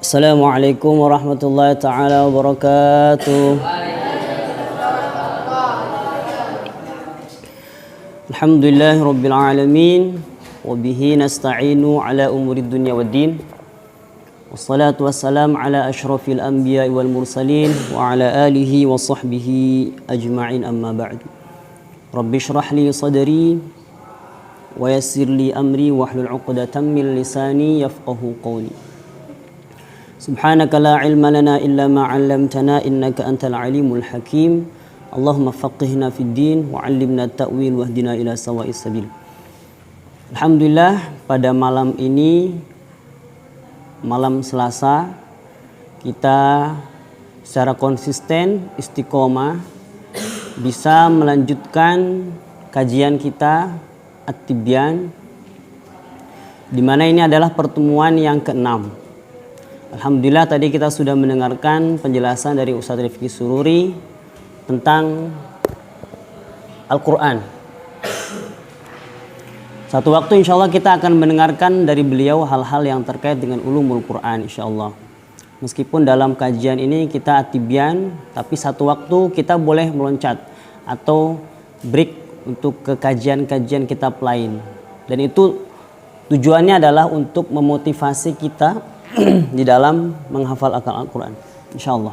Assalamualaikum warahmatullahi ta'ala wabarakatuh. Alhamdulillahi rabbil alamin. Wabihi nasta'inu ala umurid dunya waddin. Wassalatu wassalamu ala ashrafil anbiya wal mursalin. Wa ala alihi wa sahbihi ajma'in amma ba'du. Rabbi shrah li sadri wa yassir li amri wahlul 'uqdatam min lisani yafqahu qawli. Subhanaka la ilma lana illa ma 'allamtana innaka antal alimul hakim. Allahumma faqihna fid din wa 'allimna at-ta'wil wahdina ila sawa'is sabil. Alhamdulillah, pada malam ini, malam Selasa, kita secara konsisten istiqomah bisa melanjutkan kajian kita At-Tibyan, di mana ini adalah pertemuan yang ke-6. Alhamdulillah, tadi kita sudah mendengarkan penjelasan dari Ustaz Rifki Sururi tentang Al-Quran. Satu waktu insya Allah kita akan mendengarkan dari beliau hal-hal yang terkait dengan ulumul Quran insya Allah. Meskipun dalam kajian ini kita At-Tibyan, tapi satu waktu kita boleh meloncat atau break untuk ke kajian-kajian kitab lain. Dan itu tujuannya adalah untuk memotivasi kita di dalam menghafal Al-Quran insya Allah.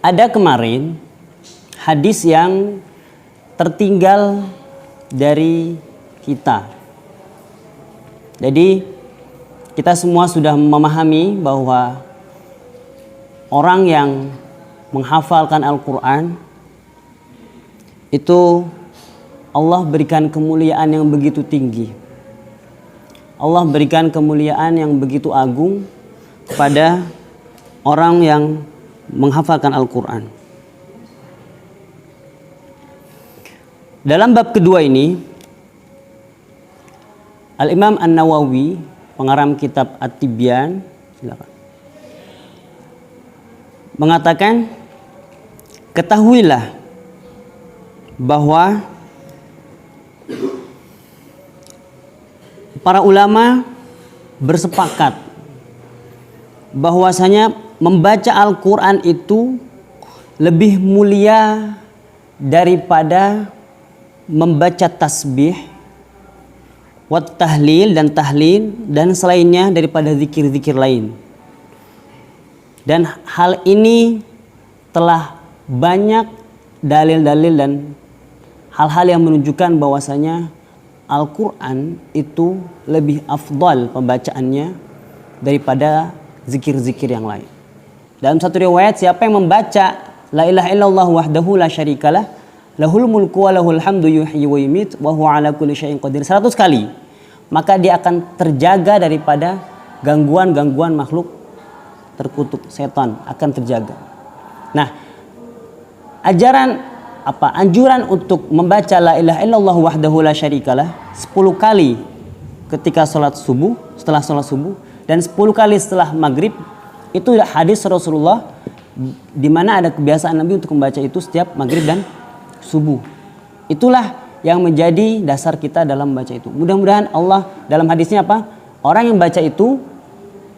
Ada kemarin hadis yang tertinggal dari kita. Jadi kita semua sudah memahami bahwa orang yang menghafalkan Al-Quran itu Allah berikan kemuliaan yang begitu tinggi. Allah berikan kemuliaan yang begitu agung kepada orang yang menghafalkan Al-Quran. Dalam bab kedua ini, Al-Imam An-Nawawi, pengarang kitab At-Tibyan, silakan, mengatakan, ketahuilah bahwa para ulama bersepakat bahwasanya membaca Al-Quran itu lebih mulia daripada membaca tasbih, wat tahlil dan tahlil dan selainnya daripada zikir-zikir lain. Dan hal ini telah banyak dalil-dalil dan hal-hal yang menunjukkan bahwasanya Al-Quran itu lebih afdal pembacaannya daripada zikir-zikir yang lain. Dalam satu riwayat, siapa yang membaca La ilaha illallah wahdahu la syarikalah lahul mulku wa lahul hamdu yuhyi wa yumit wa huwa ala kulli syai'in qadir 100 kali, maka dia akan terjaga daripada gangguan-gangguan makhluk terkutuk, setan akan terjaga. Nah, anjuran untuk membaca la ilaha illallah wahdahu la syarikalah 10 kali ketika sholat subuh, setelah sholat subuh, dan 10 kali setelah maghrib. Itu hadis Rasulullah di mana ada kebiasaan Nabi untuk membaca itu setiap maghrib dan subuh. Itulah yang menjadi dasar kita dalam membaca itu. Mudah-mudahan Allah dalam hadisnya apa? Orang yang baca itu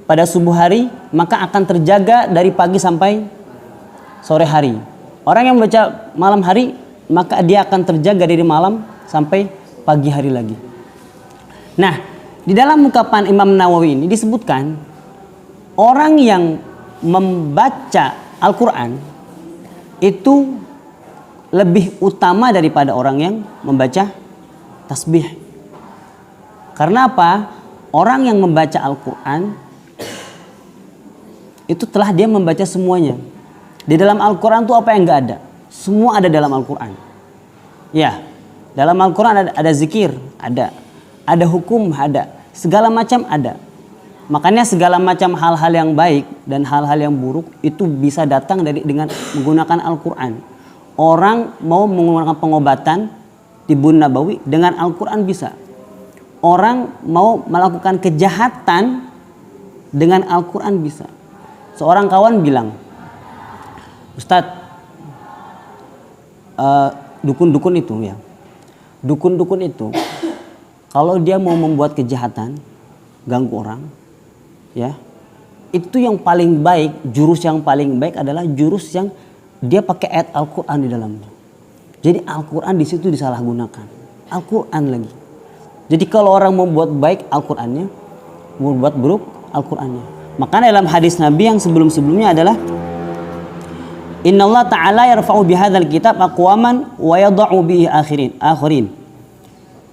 pada subuh hari maka akan terjaga dari pagi sampai sore hari. Orang yang membaca malam hari, maka dia akan terjaga dari malam sampai pagi hari lagi. Nah, di dalam ungkapan Imam Nawawi ini disebutkan, orang yang membaca Al-Quran itu lebih utama daripada orang yang membaca tasbih. Karena apa? Orang yang membaca Al-Quran itu telah dia membaca semuanya. Di dalam Al-Quran itu apa yang enggak ada? Semua ada dalam Al-Quran. Ya, dalam Al-Quran ada zikir, ada hukum, ada segala macam ada. Makanya segala macam hal-hal yang baik dan hal-hal yang buruk itu bisa datang dengan menggunakan Al-Quran. Orang mau menggunakan pengobatan Tibun Nabawi dengan Al-Quran bisa. Orang mau melakukan kejahatan dengan Al-Quran bisa. Seorang kawan bilang, Ustadz, dukun-dukun itu ya, dukun-dukun itu kalau dia mau membuat kejahatan, ganggu orang, ya, itu yang paling baik, jurus yang paling baik adalah jurus yang dia pakai ayat Al-Quran di dalamnya. Jadi Al-Quran di situ disalahgunakan. Al-Quran lagi. Jadi kalau orang membuat baik Al-Qurannya, membuat buruk Al-Qurannya. Maka dalam hadis Nabi yang sebelum-sebelumnya adalah Innallaha ta'ala yarfa'u bihadzal kitab aqwaman wa yadha'u bihi akhirin.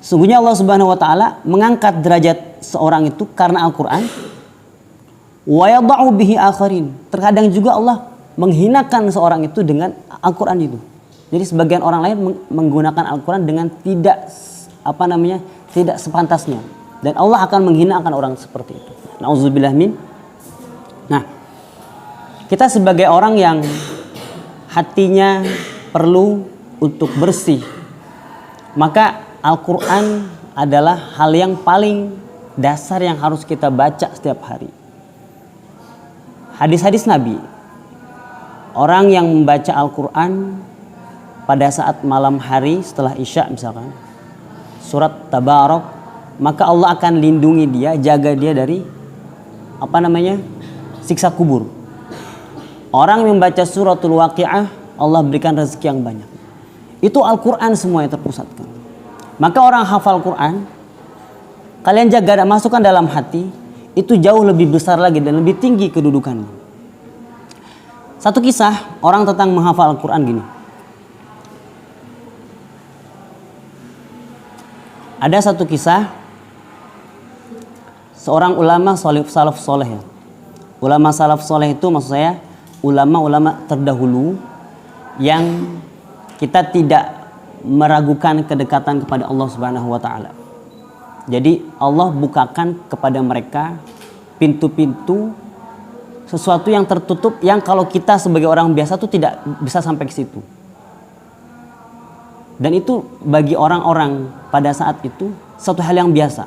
Sungguhnya Allah Subhanahu wa taala mengangkat derajat seorang itu karena Al-Qur'an. Wa yadha'u bihi akhirin. Terkadang juga Allah menghinakan seorang itu dengan Al-Qur'an itu. Jadi sebagian orang lain menggunakan Al-Qur'an dengan tidak tidak sepantasnya, dan Allah akan menghinakan orang seperti itu. Nauzubillah min. Nah, kita sebagai orang yang hatinya perlu untuk bersih, maka Al-Quran adalah hal yang paling dasar yang harus kita baca setiap hari. Hadis-hadis Nabi, orang yang membaca Al-Quran pada saat malam hari setelah Isya misalkan, surat Tabarak, maka Allah akan lindungi dia, jaga dia dari siksa kubur. Orang yang membaca suratul Waqi'ah, Allah berikan rezeki yang banyak. Itu Al-Quran semua yang terpusatkan. Maka orang hafal Quran, kalian jaga dan masukkan dalam hati, itu jauh lebih besar lagi dan lebih tinggi kedudukannya. Satu kisah orang tentang menghafal Al-Quran gini. Ada satu kisah seorang ulama salaf soleh. Ulama salaf soleh itu maksud saya ulama-ulama terdahulu yang kita tidak meragukan kedekatan kepada Allah Subhanahu wa taala. Jadi Allah bukakan kepada mereka pintu-pintu sesuatu yang tertutup yang kalau kita sebagai orang biasa tuh tidak bisa sampai ke situ. Dan itu bagi orang-orang pada saat itu suatu hal yang biasa.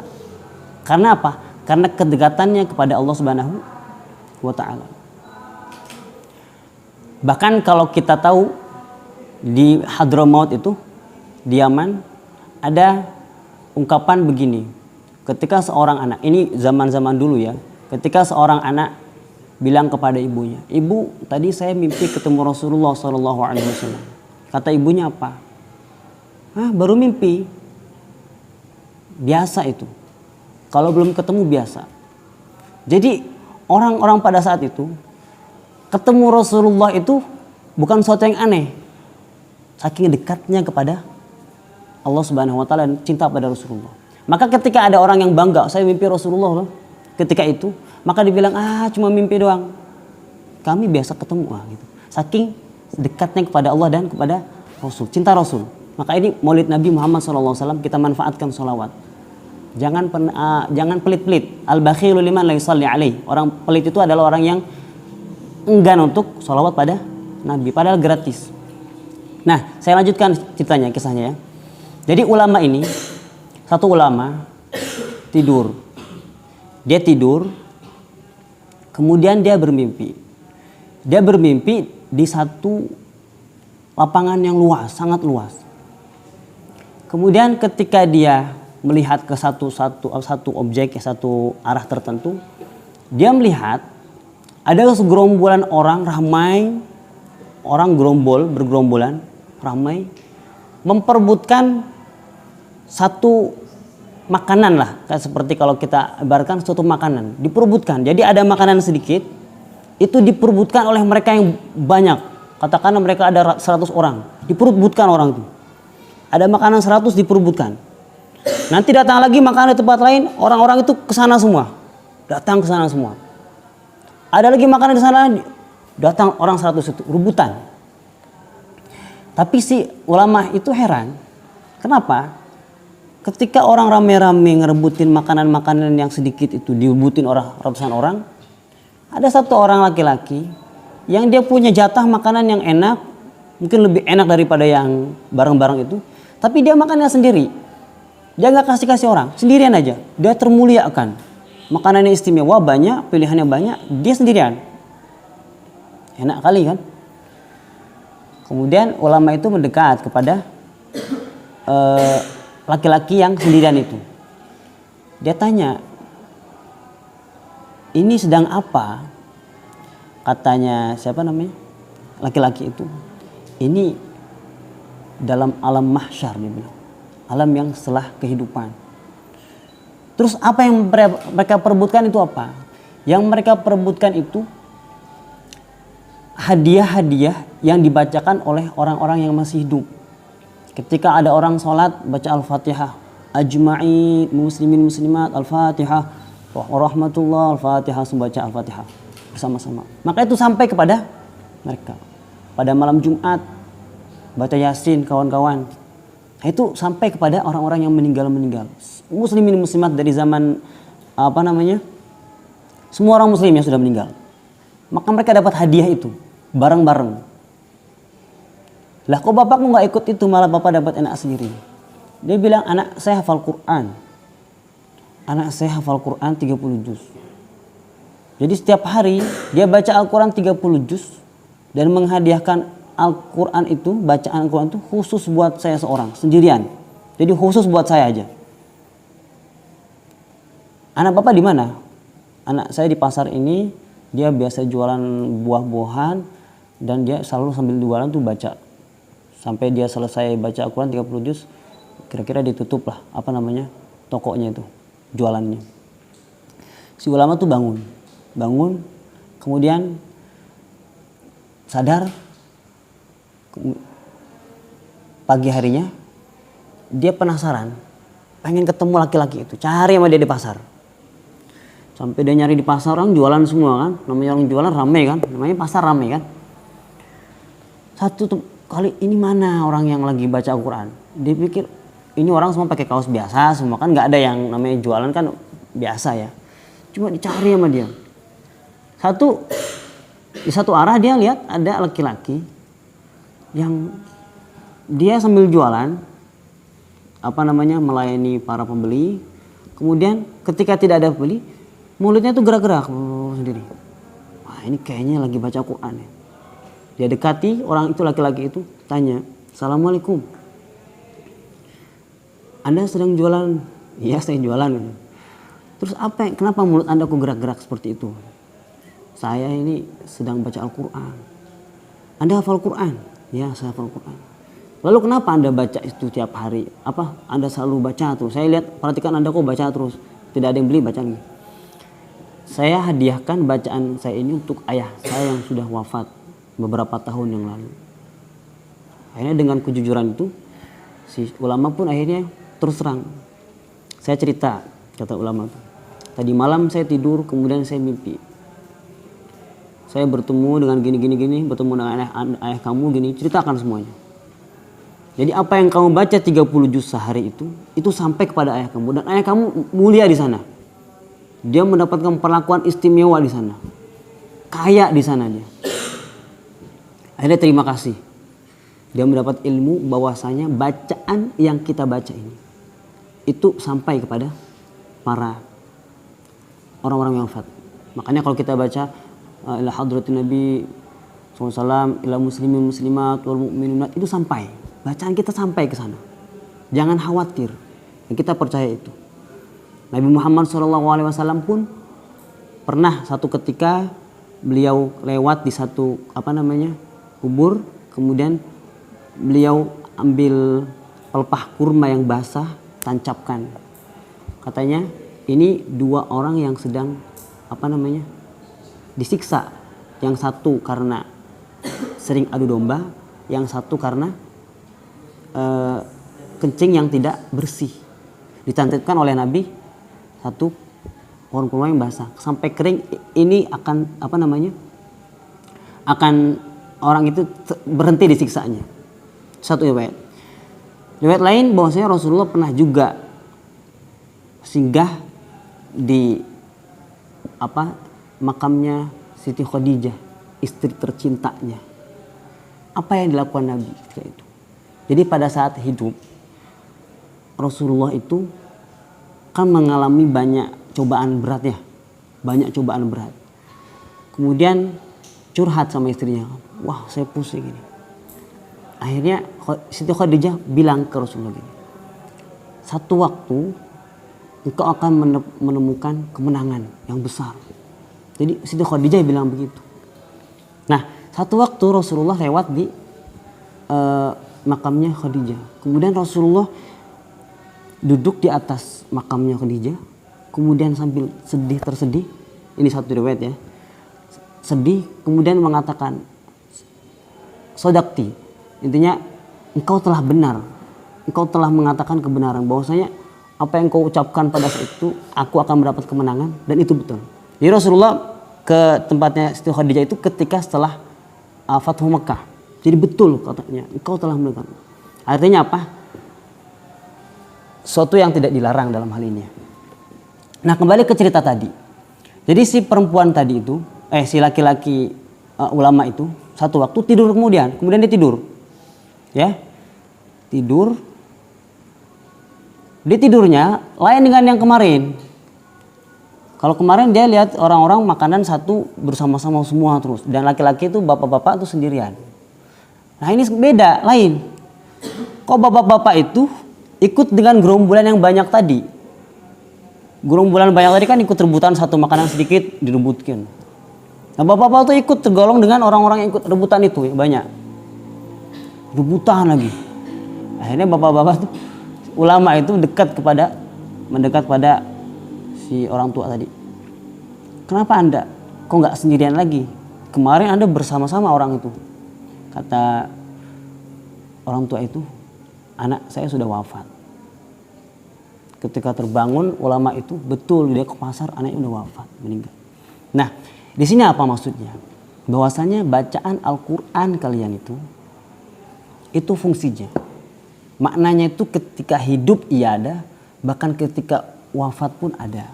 Karena apa? Karena kedekatannya kepada Allah Subhanahu wa taala. Bahkan kalau kita tahu di Hadramaut itu, di Yaman, ada ungkapan begini. Ketika seorang anak, ini zaman-zaman dulu ya, ketika seorang anak bilang kepada ibunya, "Ibu, tadi saya mimpi ketemu Rasulullah SAW." Kata ibunya apa? "Ah, baru mimpi." Biasa itu. Kalau belum ketemu biasa. Jadi orang-orang pada saat itu ketemu Rasulullah itu bukan sesuatu yang aneh. Saking dekatnya kepada Allah Subhanahu wa taala dan cinta pada Rasulullah. Maka ketika ada orang yang bangga, "Saya mimpi Rasulullah loh." Ketika itu, maka dibilang, "Cuma mimpi doang." Kami biasa ketemu gitu. Saking dekatnya kepada Allah dan kepada Rasul, cinta Rasul. Maka ini Maulid Nabi Muhammad SAW kita manfaatkan sholawat. Jangan pelit-pelit. Al-bakhilu liman la yusalli alaih. Orang pelit itu adalah orang yang enggan untuk sholawat pada Nabi, padahal gratis. Nah, saya lanjutkan ceritanya, kisahnya ya. Jadi ulama ini, satu ulama tidur. Dia tidur, kemudian dia bermimpi. Dia bermimpi di satu lapangan yang luas, sangat luas. Kemudian ketika dia melihat ke satu objek, satu arah tertentu, dia melihat ada segerombolan orang ramai, orang bergerombolan ramai, memperebutkan satu makanan lah, kayak seperti kalau kita ibaratkan suatu makanan, diperebutkan. Jadi ada makanan sedikit, itu diperebutkan oleh mereka yang banyak. Katakanlah mereka ada 100 orang, diperebutkan orang itu. Ada makanan 100 diperebutkan. Nanti datang lagi makanan di tempat lain, orang-orang itu kesana semua. Datang ke sana semua. Ada lagi makanan di sana, datang orang 100 itu, rebutan. Tapi si ulama itu heran. Kenapa? Ketika orang rame-rame ngerebutin makanan-makanan yang sedikit itu, direbutin orang ratusan orang, ada satu orang laki-laki yang dia punya jatah makanan yang enak, mungkin lebih enak daripada yang barang-barang itu, tapi dia makannya sendiri. Dia nggak kasih orang, sendirian aja. Dia termuliakan. Makanannya istimewa, banyak, pilihannya banyak, dia sendirian. Enak kali kan? Kemudian ulama itu mendekat kepada laki-laki yang sendirian itu. Dia tanya, "Ini sedang apa?" Katanya siapa namanya? Laki-laki itu, ini dalam alam mahsyar dia bilang. Alam yang setelah kehidupan. Terus apa yang mereka perebutkan itu apa? Yang mereka perebutkan itu hadiah-hadiah yang dibacakan oleh orang-orang yang masih hidup. Ketika ada orang sholat baca Al-Fatihah, ajma'in muslimin muslimat Al-Fatihah, warahmatullah Al-Fatihah, baca Al-Fatihah bersama-sama. Maka itu sampai kepada mereka. Pada malam Jumat baca Yasin kawan-kawan. Itu sampai kepada orang-orang yang meninggal. Muslimin muslimat dari zaman semua orang muslim yang sudah meninggal. Maka mereka dapat hadiah itu bareng-bareng. Lah kok bapakku nggak ikut itu, malah bapak dapat anak sendiri. Dia bilang, anak saya hafal Quran. Anak saya hafal Quran 30 juz. Jadi setiap hari dia baca Al-Quran 30 juz dan menghadiahkan Al-Quran itu, bacaan Al-Quran itu khusus buat saya seorang, sendirian. Jadi khusus buat saya aja. Anak bapak di mana? Anak saya di pasar ini, dia biasa jualan buah-buahan dan dia selalu sambil jualan tuh baca. Sampai dia selesai baca Al-Quran 30 juz, kira-kira ditutup lah tokonya itu, jualannya. Si ulama tuh bangun, kemudian sadar. Pagi harinya dia penasaran, pengen ketemu laki-laki itu, cari sama dia di pasar. Sampai dia nyari di pasar, orang jualan semua kan, namanya orang jualan rame kan, namanya pasar rame kan. Satu kali, ini mana orang yang lagi baca Al-Quran? Dia pikir ini orang semua pakai kaos biasa, semua kan, nggak ada yang namanya jualan kan biasa ya. Cuma dicari sama dia. Di satu arah dia lihat ada laki-laki yang dia sambil jualan melayani para pembeli. Kemudian ketika tidak ada pembeli, mulutnya tuh gerak-gerak sendiri. Wah, ini kayaknya lagi baca Quran ya. Dia dekati orang itu, laki-laki itu, tanya, "Assalamualaikum. Anda sedang jualan?" "Iya, saya jualan." "Terus kenapa mulut Anda kok gerak-gerak seperti itu?" "Saya ini sedang baca Al-Quran." "Anda hafal Quran?" "Ya, saya hafal Quran." "Lalu kenapa Anda baca itu tiap hari? Anda selalu baca terus? Saya lihat, perhatikan Anda kok baca terus. Tidak ada yang beli bacaan." "Saya hadiahkan bacaan saya ini untuk ayah saya yang sudah wafat beberapa tahun yang lalu." Akhirnya dengan kejujuran itu, si ulama pun akhirnya terus terang. "Saya cerita," kata ulama itu, "tadi malam saya tidur, kemudian saya mimpi. Saya bertemu dengan gini, bertemu dengan ayah kamu gini," ceritakan semuanya. "Jadi apa yang kamu baca 30 juz sehari itu sampai kepada ayah kamu, dan ayah kamu mulia di sana. Dia mendapatkan perlakuan istimewa di sana. Kaya di sana dia." Akhirnya terima kasih. Dia mendapat ilmu bahwasanya bacaan yang kita baca ini itu sampai kepada para orang-orang yang wafat. Makanya kalau kita baca ila hadratin Nabi SAW, ila muslimin muslimat wal mu'minat, itu sampai. Bacaan kita sampai ke sana. Jangan khawatir. Kita percaya itu. Nabi Muhammad SAW pun pernah satu ketika beliau lewat di satu kubur, kemudian beliau ambil pelepah kurma yang basah, tancapkan. Katanya ini dua orang yang sedang disiksa. Yang satu karena sering adu domba, yang satu karena kencing yang tidak bersih. Ditancapkan oleh Nabi satu pohon kurma yang basah sampai kering, ini akan akan orang itu berhenti disiksanya. Satu riwayat lain bahwasanya Rasulullah pernah juga singgah di makamnya Siti Khadijah, istri tercintanya. Apa yang dilakukan Nabi ketika itu? Jadi pada saat hidup Rasulullah itu kan mengalami banyak cobaan berat ya. Kemudian curhat sama istrinya. "Wah, saya pusing ini." Akhirnya Siti Khadijah bilang ke Rasulullah gini, "Satu waktu engkau akan menemukan kemenangan yang besar." Jadi Siti Khadijah bilang begitu. Nah, satu waktu Rasulullah lewat di makamnya Khadijah. Kemudian Rasulullah duduk di atas makamnya Khadijah. Kemudian sambil tersedih. Ini satu riwayat ya. Sedih, kemudian mengatakan, Sodakti. Intinya, engkau telah benar. Engkau telah mengatakan kebenaran. Bahwasanya apa yang kau ucapkan pada saat itu, aku akan mendapat kemenangan. Dan itu betul. Jadi Rasulullah ke tempatnya Siti Khadijah itu ketika setelah Fathu Mekah. Jadi betul katanya, engkau telah melakukan. Artinya apa? Suatu yang tidak dilarang dalam hal ini. Nah, kembali ke cerita tadi. Jadi si perempuan tadi itu, si laki-laki ulama itu satu waktu tidur kemudian dia tidur. Ya. Tidur. Dia tidurnya lain dengan yang kemarin. Kalau kemarin dia lihat orang-orang makanan satu bersama-sama semua terus. Dan laki-laki itu bapak-bapak itu sendirian. Nah ini beda, lain. Kok bapak-bapak itu ikut dengan gerombolan yang banyak tadi. Gerombolan banyak tadi kan ikut rebutan satu makanan sedikit direbutkan. Nah bapak-bapak itu ikut tergolong dengan orang-orang yang ikut rebutan itu ya, banyak. Rebutan lagi. Akhirnya bapak-bapak itu, ulama itu mendekat pada si orang tua tadi. Kenapa Anda kok nggak sendirian lagi? Kemarin Anda bersama-sama orang itu. Kata orang tua itu, anak saya sudah wafat. Ketika terbangun ulama itu betul dia ke pasar, anaknya udah wafat, meninggal. Nah, di sini apa maksudnya? Bahwasanya bacaan Al-Qur'an kalian itu fungsinya. Maknanya itu ketika hidup iya ada, bahkan ketika wafat pun ada.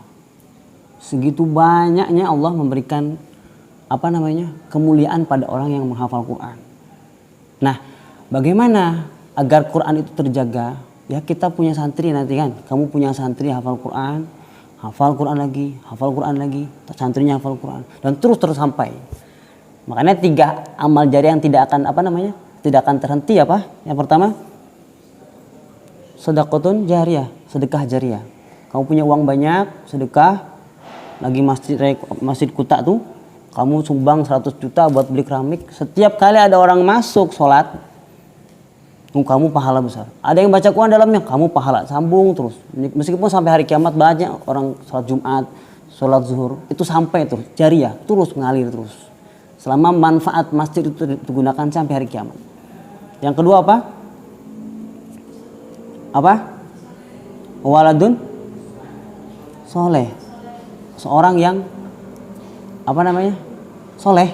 Segitu banyaknya Allah memberikan kemuliaan pada orang yang menghafal Quran. Nah, bagaimana agar Quran itu terjaga? Ya kita punya santri nanti kan, kamu punya santri hafal Quran lagi, santrinya hafal Quran dan terus sampai. Makanya 3 amal jariah yang tidak akan tidak akan terhenti apa? Yang pertama, sedekahun jariyah, sedekah jariah. Kamu punya uang banyak, sedekah, lagi masjid kuta tuh, kamu sumbang 100 juta buat beli keramik. Setiap kali ada orang masuk sholat, kamu pahala besar. Ada yang baca Quran dalamnya, kamu pahala. Sambung terus. Meskipun sampai hari kiamat banyak orang sholat Jumat, sholat zuhur, itu sampai terus. Jariah, terus mengalir terus. Selama manfaat masjid itu digunakan sampai hari kiamat. Yang kedua apa? Waladun soleh. Seorang yang soleh.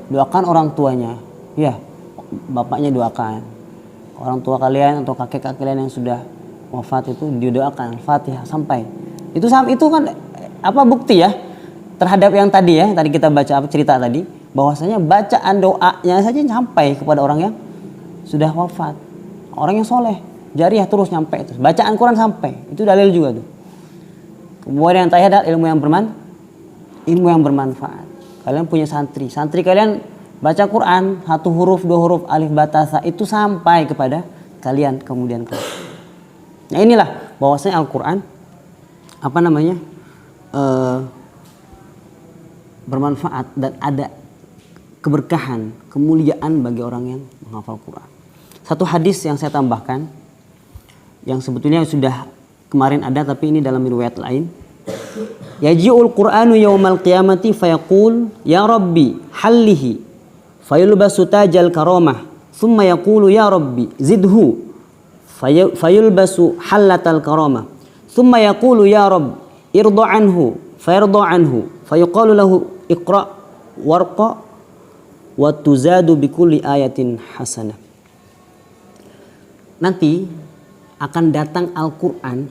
Doakan orang tuanya. Ya, bapaknya doakan. Orang tua kalian atau kakek kalian yang sudah wafat itu didoakan Fatihah sampai. Itu kan bukti ya terhadap yang tadi ya, tadi kita baca cerita tadi, bahwasanya bacaan doanya saja sampai kepada orang yang sudah wafat. Orang yang soleh, jariah terus nyampe itu. Bacaan Quran sampai. Itu dalil juga tuh. Kemudian yang terakhir adalah ilmu yang bermanfaat. Kalian punya santri kalian baca Quran 1 huruf 2 huruf alif batasa itu sampai kepada kalian kemudian. Nah inilah bahwasanya Al-Quran bermanfaat dan ada keberkahan, kemuliaan bagi orang yang menghafal Quran. Satu hadis yang saya tambahkan, yang sebetulnya sudah kemarin ada tapi ini dalam riwayat lain. Yaji'ul Qur'anu yaumal qiyamati fayaqul ya Rabbi hallihi fayulbasu tajal karamah thumma yaqulu ya Rabbi zidhu fayulbasu hallatal karamah thumma yaqulu ya Rabb irda anhu fayarda anhu fayuqalu lahu iqra warqa wa tuzadu bikulli ayatin hasanah. Nanti akan datang Al-Quran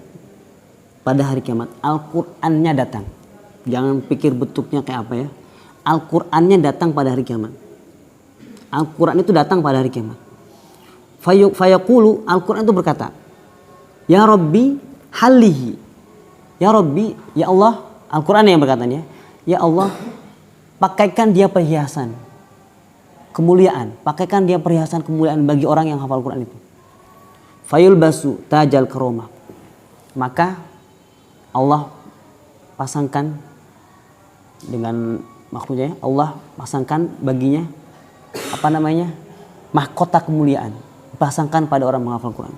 pada hari kiamat. Al-Qurannya datang. Jangan pikir bentuknya kayak apa ya. Al-Qurannya datang pada hari kiamat. Al-Quran itu datang pada hari kiamat. Fayaqulu, Al-Quran itu berkata, ya Rabbi halihi. Ya Rabbi, ya Allah, Al-Quran yang berkatanya, ya Allah, pakaikan dia perhiasan kemuliaan. Pakaikan dia perhiasan kemuliaan bagi orang yang hafal Quran itu. Fayulbasu tajal karomah. Maka Allah pasangkan dengan makhluknya, Allah pasangkan baginya apa namanya, mahkota kemuliaan dipasangkan pada orang menghafal Quran.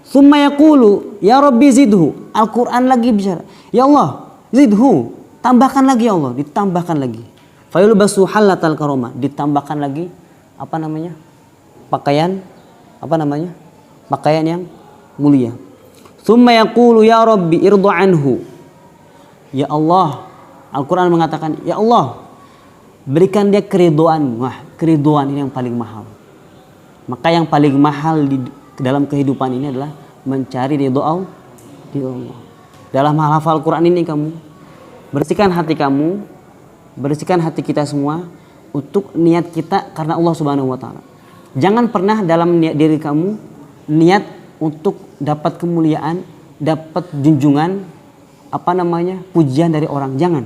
Tsumma yaqulu ya Rabbi zidhu. Al-Quran lagi bicara, ya Allah zidhu, tambahkan lagi ya Allah, ditambahkan lagi. Fayulbasu halatal karomah, ditambahkan lagi apa namanya, pakaian apa namanya, pakaian yang mulia. Tsumma yaqulu ya Rabbi irdu anhu. Ya Allah, Al-Quran mengatakan ya Allah berikan dia keriduan. Wah, keriduan ini yang paling mahal. Maka yang paling mahal di dalam kehidupan ini adalah mencari ridho Allah. Dalam hafal Quran ini kamu bersihkan hati kamu, bersihkan hati kita semua untuk niat kita karena Allah Subhanahu wa taala. Jangan pernah dalam niat diri kamu niat untuk dapat kemuliaan, dapat junjungan, apa namanya, pujian dari orang. Jangan.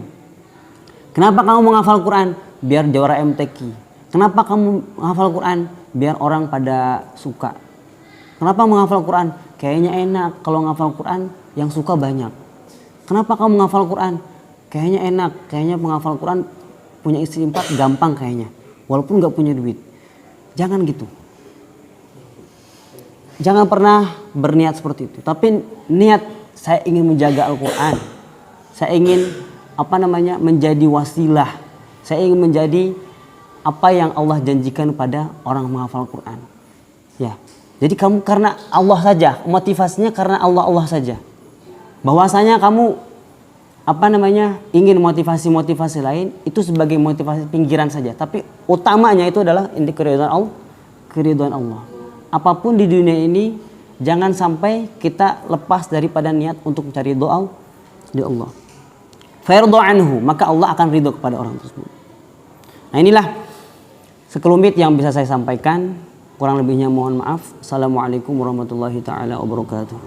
Kenapa kamu menghafal Quran? Biar juara MTQ. Kenapa kamu menghafal Quran? Biar orang pada suka. Kenapa menghafal Quran? Kayaknya enak kalau menghafal Quran yang suka banyak. Kenapa kamu menghafal Quran? Kayaknya enak, kayaknya menghafal Quran punya istri 4 gampang kayaknya. Walaupun gak punya duit. Jangan gitu. Jangan pernah berniat seperti itu. Tapi niat saya ingin menjaga Al-Quran. Saya ingin apa namanya, menjadi wasilah. Saya ingin menjadi apa yang Allah janjikan pada orang menghafal Quran. Ya. Jadi kamu karena Allah saja, motivasinya karena Allah saja. Bahwasanya kamu apa namanya, ingin motivasi lain itu sebagai motivasi pinggiran saja. Tapi utamanya itu adalah inti keridhaan Allah. Apapun di dunia ini jangan sampai kita lepas daripada niat untuk mencari doa di Allah. Fayardu anhu, maka Allah akan ridho kepada orang tersebut. Nah, inilah sekelumit yang bisa saya sampaikan. Kurang lebihnya mohon maaf. Assalamualaikum warahmatullahi taala wabarakatuh.